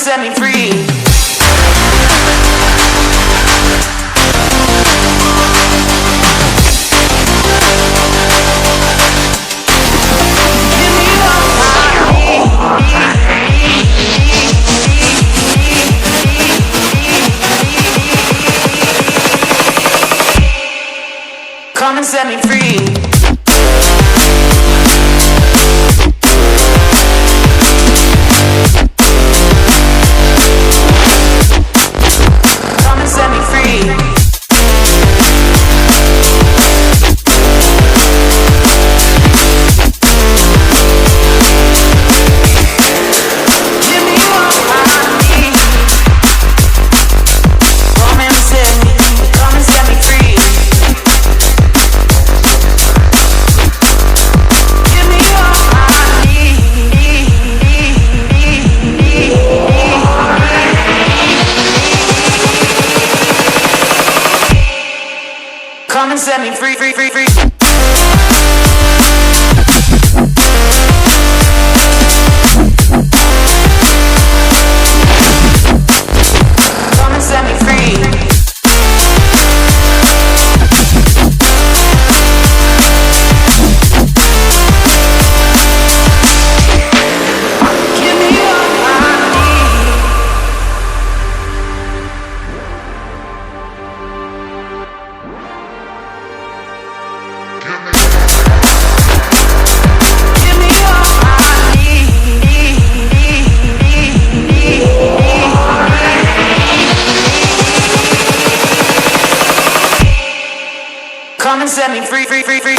set me free. Come and set me free. Come and set me free. Give me what I need. Come and set me free. Give me what I need. Come and set me free, free, free, free. Come and set me free. Give me what I need. Give me what I need. Come and set me free, free, free, free.